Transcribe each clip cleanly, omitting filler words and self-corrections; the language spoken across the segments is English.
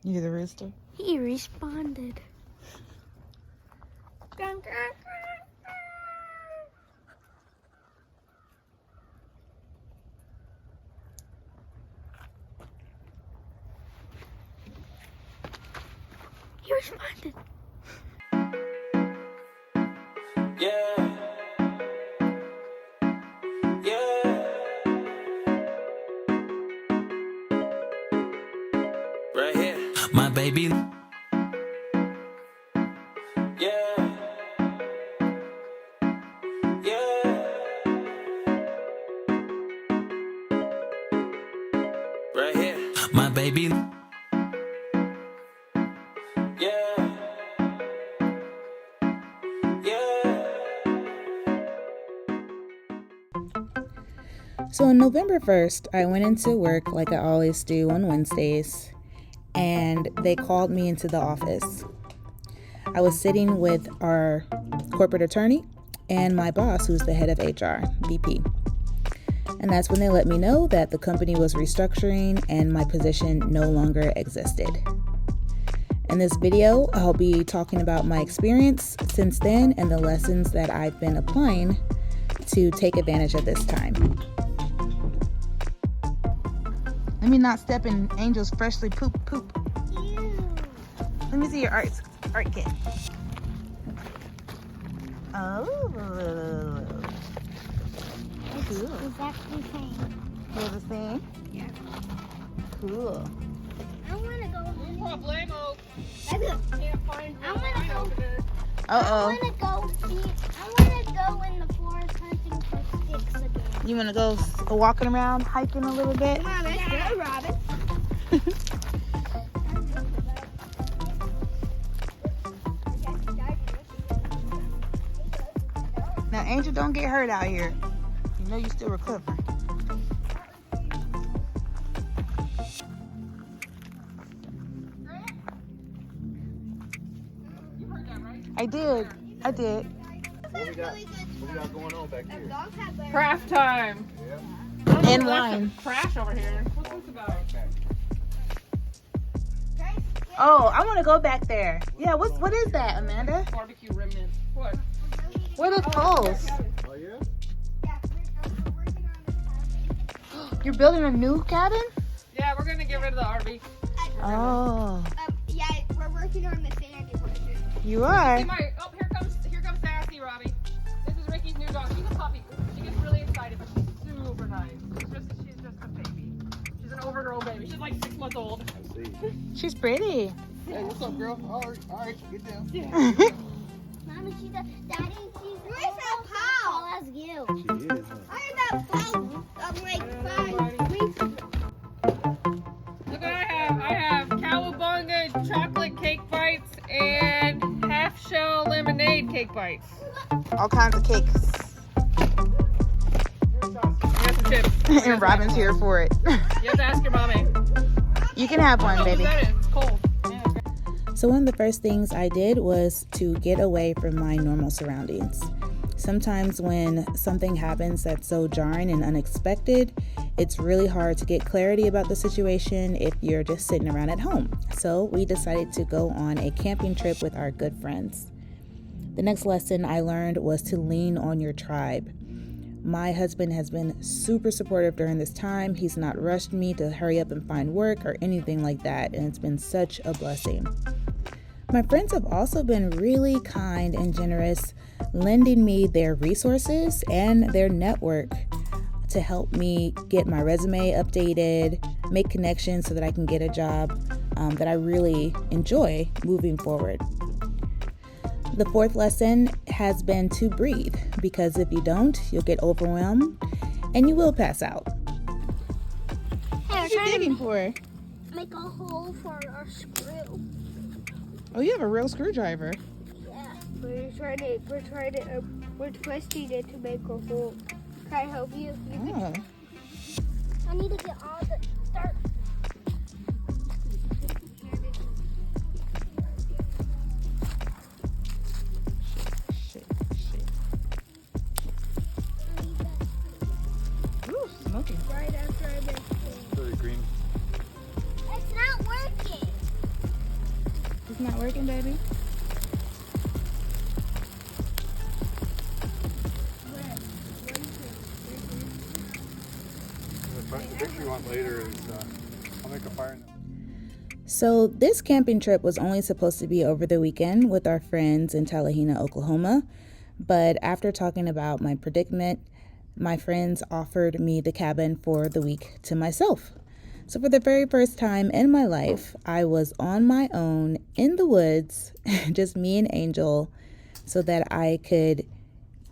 You hear the rooster? He responded. He responded. Yeah. Yeah. Right here. My baby. Yeah. Yeah. Right here. My baby. Yeah. So on November 1st, I went into work like I always do on Wednesdays, and they called me into the office. I was sitting with our corporate attorney and my boss, who's the head of HR, VP. And that's when they let me know that the company was restructuring and my position no longer existed. In this video, I'll be talking about my experience since then and the lessons that I've been applying to take advantage of this time. Let me not step in Angel's freshly poop. Ew. Let me see your art kit. Oh. It's Cool. exactly the same. They're the same? Yeah. Cool. I want to go. Problemo. Can't find I want to go. Uh-oh. I want to go in the forest hunting for sticks again. You want to go walking around, hiking a little bit? Come on, let's go, Robin. Now, Angel, don't get hurt out here. You know you still recovering. I did. What we got going on back here? Craft time. Yeah. And wine. Crash over here. What's this about? Oh, I want to go back there. Yeah, what is that, Amanda? Barbecue remnant. What? What are those? Oh yeah? You're building a new cabin? Yeah, we're gonna get rid of the RV. Oh, Yeah, we're working on the sandy portion. you are? See my, oh, here comes Sassy, Robbie. This is Ricky's new dog. She's a puppy. She gets really excited, but she's super nice. She's just a baby. She's an overgrown baby. She's like 6 months old. I see. She's pretty. Hey, what's up, girl? All right, get down. Mommy, she's a daddy. She's almost as tall as you. She is, huh? I'm about 5 weeks. Look what I have. I have cowabunga chocolate cake bites and half shell lemonade cake bites. All kinds of cakes. I got some chips. And Robin's here for it. You have to ask your mommy. You can have one, Oh, baby. that is cold. So one of the first things I did was to get away from my normal surroundings. Sometimes when something happens that's so jarring and unexpected, it's really hard to get clarity about the situation if you're just sitting around at home. So we decided to go on a camping trip with our good friends. The next lesson I learned was to lean on your tribe. My husband has been super supportive during this time. He's not rushed me to hurry up and find work or anything like that, and it's been such a blessing. My friends have also been really kind and generous, lending me their resources and their network to help me get my resume updated, make connections so that I can get a job that I really enjoy moving forward. The fourth lesson has been to breathe, because if you don't, you'll get overwhelmed and you will pass out. Hey, What are you digging for? make a hole for our screw. Oh, you have a real screwdriver. Yeah, we're twisting it to make a hole. Can I help you? Oh. I need to get all the dirt. Shit. Ooh, smoking. Not working, baby? The picture you want later is I'll make a fire now. So this camping trip was only supposed to be over the weekend with our friends in Tallahena, Oklahoma. But after talking about my predicament, my friends offered me the cabin for the week to myself. So for the very first time in my life, I was on my own in the woods, just me and Angel, so that I could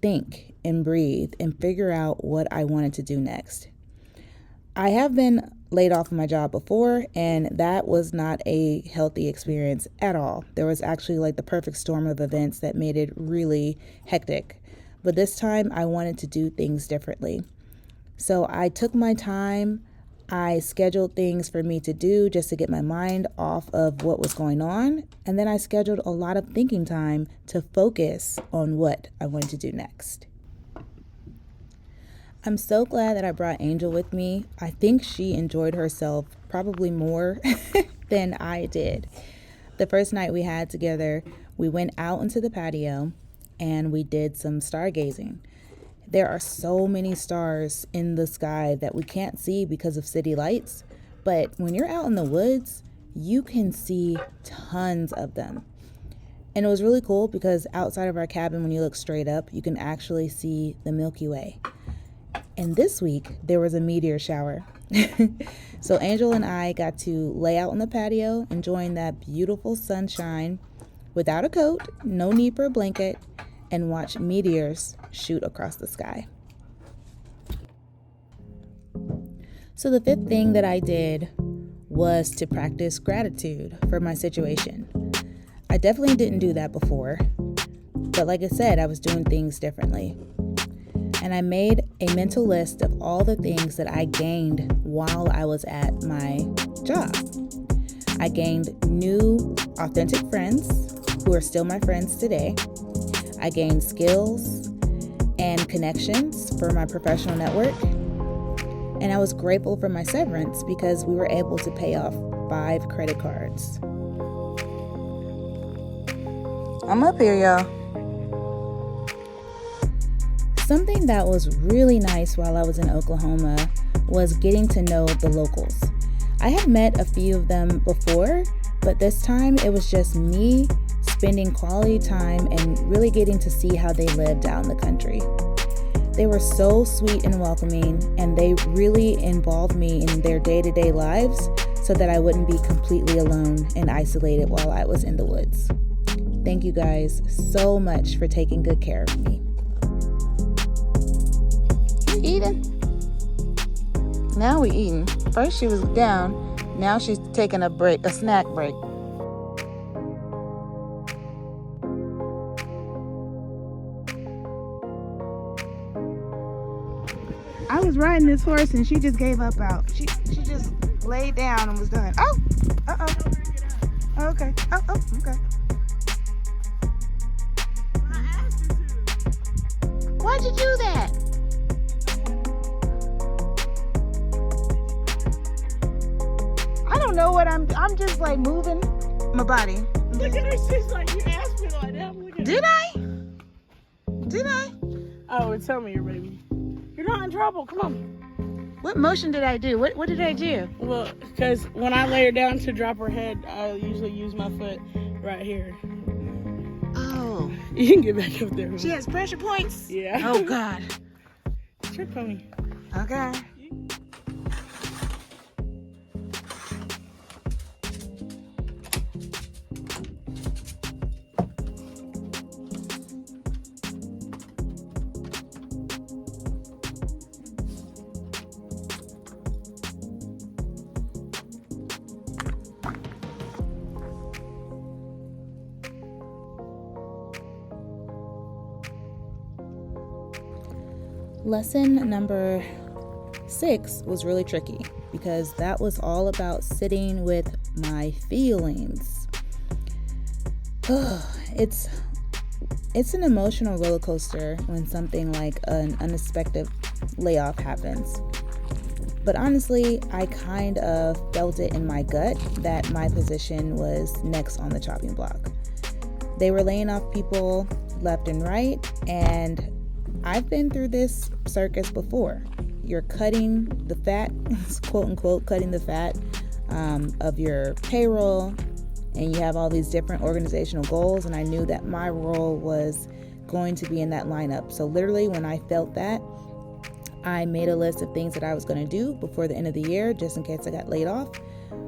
think and breathe and figure out what I wanted to do next. I have been laid off of my job before, and that was not a healthy experience at all. There was actually like the perfect storm of events that made it really hectic. But this time I wanted to do things differently. So I took my time. I scheduled things for me to do just to get my mind off of what was going on. And then I scheduled a lot of thinking time to focus on what I wanted to do next. I'm so glad that I brought Angel with me. I think she enjoyed herself probably more than I did. The first night we had together, we went out into the patio and we did some stargazing. There are so many stars in the sky that we can't see because of city lights, but when you're out in the woods, you can see tons of them. And it was really cool because outside of our cabin, when you look straight up, you can actually see the Milky Way. And this week, there was a meteor shower. So Angel and I got to lay out on the patio, enjoying that beautiful sunshine without a coat, no need for a blanket, and watch meteors shoot across the sky. So the fifth thing that I did was to practice gratitude for my situation. I definitely didn't do that before, but like I said, I was doing things differently. And I made a mental list of all the things that I gained while I was at my job. I gained new, authentic friends who are still my friends today. I gained skills and connections for my professional network. And I was grateful for my severance because we were able to pay off 5 credit cards. I'm up here, y'all. Something that was really nice while I was in Oklahoma was getting to know the locals. I had met a few of them before, but this time it was just me spending quality time and really getting to see how they lived out in the country. They were so sweet and welcoming, and they really involved me in their day-to-day lives so that I wouldn't be completely alone and isolated while I was in the woods. Thank you guys so much for taking good care of me. Eating? Now we eating. First she was down, now she's taking a snack break. I was riding this horse and she just gave up out. She just laid down and was done. Oh, okay. Okay. Why'd you do that? I don't know what I'm just like moving my body. Look at her, she's like, you asked me like that. Look at Did I? Oh, tell me, your baby. You're not in trouble. Come on. What motion did I do? What did I do? Well, because when I lay her down to drop her head, I usually use my foot right here. Oh. You can get back up there. She has pressure points? Yeah. Oh, God. It's your pony. Okay. Lesson number 6 was really tricky because that was all about sitting with my feelings. It's an emotional roller coaster when something like an unexpected layoff happens. But honestly, I kind of felt it in my gut that my position was next on the chopping block. They were laying off people left and right, and I've been through this circus before. You're cutting the fat, quote unquote, cutting the fat of your payroll, and you have all these different organizational goals, and I knew that my role was going to be in that lineup. So literally when I felt that, I made a list of things that I was going to do before the end of the year, just in case I got laid off.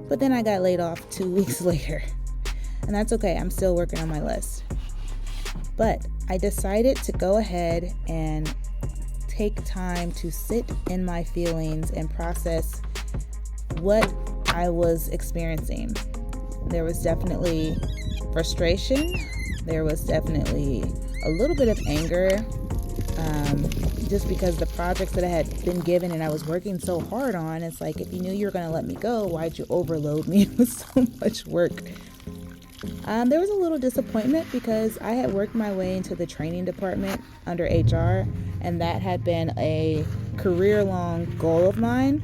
But then I got laid off 2 weeks later, and that's okay. I'm still working on my list. But I decided to go ahead and take time to sit in my feelings and process what I was experiencing. There was definitely frustration. There was definitely a little bit of anger, just because the projects that I had been given and I was working so hard on, it's like, if you knew you were going to let me go, why'd you overload me with so much work? There was a little disappointment because I had worked my way into the training department under HR, and that had been a career-long goal of mine.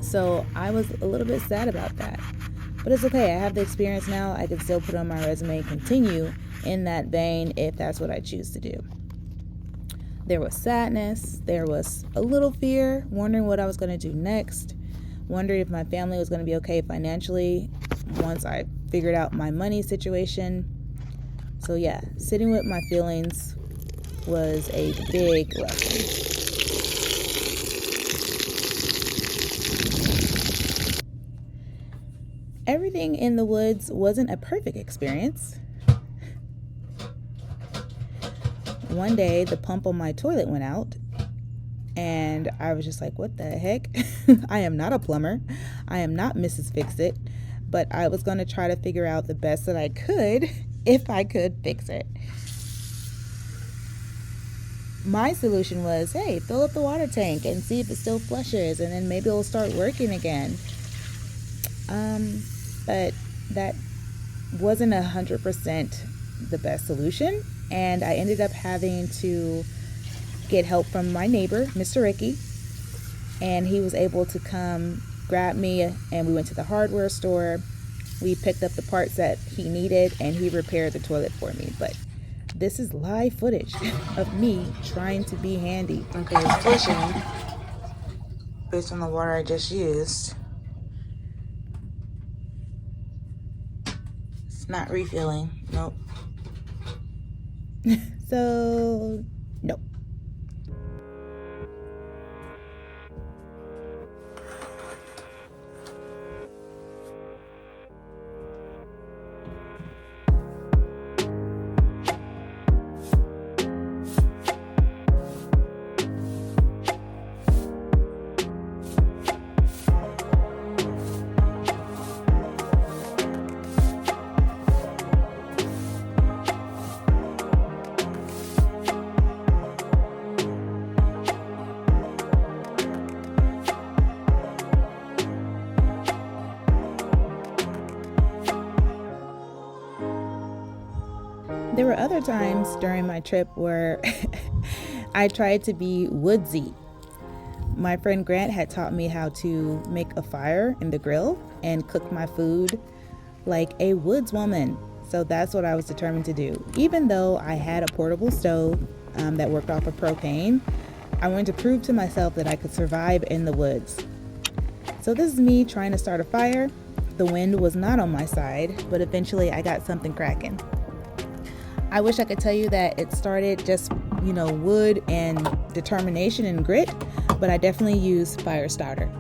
So I was a little bit sad about that. But it's okay. I have the experience now. I can still put on my resume and continue in that vein if that's what I choose to do. There was sadness. There was a little fear, wondering what I was going to do next, wondering if my family was going to be okay financially once I figured out my money situation. So yeah, sitting with my feelings was a big lesson. Everything in the woods wasn't a perfect experience. One day, the pump on my toilet went out, and I was just like, what the heck? I am not a plumber. I am not Mrs. Fix-It, but I was going to try to figure out the best that I could if I could fix it. My solution was, hey, fill up the water tank and see if it still flushes, and then maybe it'll start working again. But that wasn't 100% the best solution, and I ended up having to get help from my neighbor, Mr. Ricky, and he was able to come grab me, and we went to the hardware store. We picked up the parts that he needed, and he repaired the toilet for me. But this is live footage of me trying to be handy. Okay, it's flushing based on the water I just used. It's not refilling. Nope. So, nope. There were other times during my trip where I tried to be woodsy. My friend Grant had taught me how to make a fire in the grill and cook my food like a woods woman. So that's what I was determined to do. Even though I had a portable stove that worked off of propane, I wanted to prove to myself that I could survive in the woods. So this is me trying to start a fire. The wind was not on my side, but eventually I got something cracking. I wish I could tell you that it started just, wood and determination and grit, but I definitely used fire starter.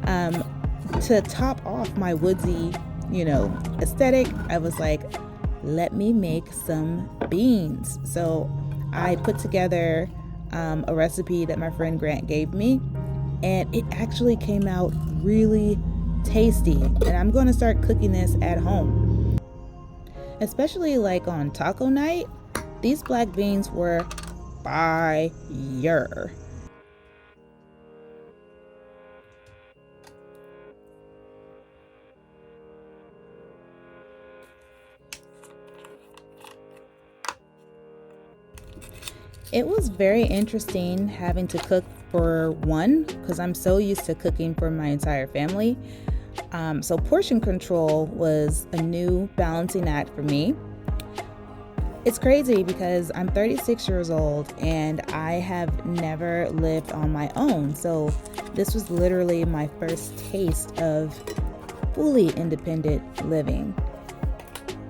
To top off my woodsy, aesthetic, I was like, let me make some beans. So I put together a recipe that my friend Grant gave me, and it actually came out really tasty. And I'm going to start cooking this at home. Especially like on taco night, these black beans were fire. It was very interesting having to cook for one, because I'm so used to cooking for my entire family. So portion control was a new balancing act for me. It's crazy because I'm 36 years old and I have never lived on my own. So this was literally my first taste of fully independent living.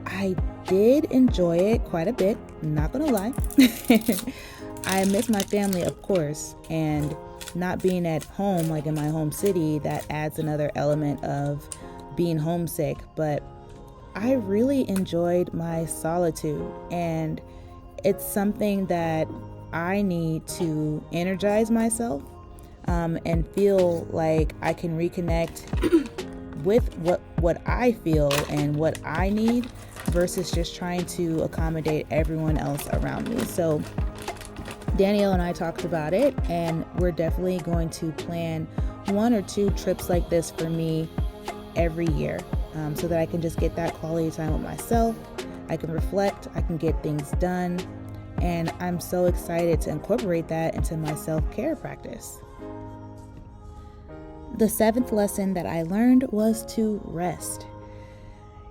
I did enjoy it quite a bit, not gonna lie. I miss my family, of course, and not being at home, like in my home city, that adds another element of being homesick. But I really enjoyed my solitude, and it's something that I need to energize myself and feel like I can reconnect with what I feel and what I need versus just trying to accommodate everyone else around me. So Danielle and I talked about it, and we're definitely going to plan 1 or 2 trips like this for me every year, so that I can just get that quality time with myself. I can reflect, I can get things done, and I'm so excited to incorporate that into my self-care practice. The 7th lesson that I learned was to rest.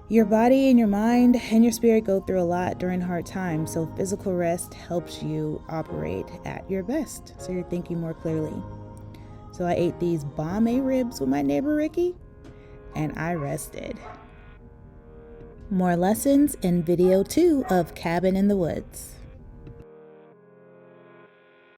Your body and your mind and your spirit go through a lot during hard times, so physical rest helps you operate at your best, so you're thinking more clearly. So I ate these bomb ribs with my neighbor Ricky, and I rested. More lessons in video 2 of Cabin in the Woods.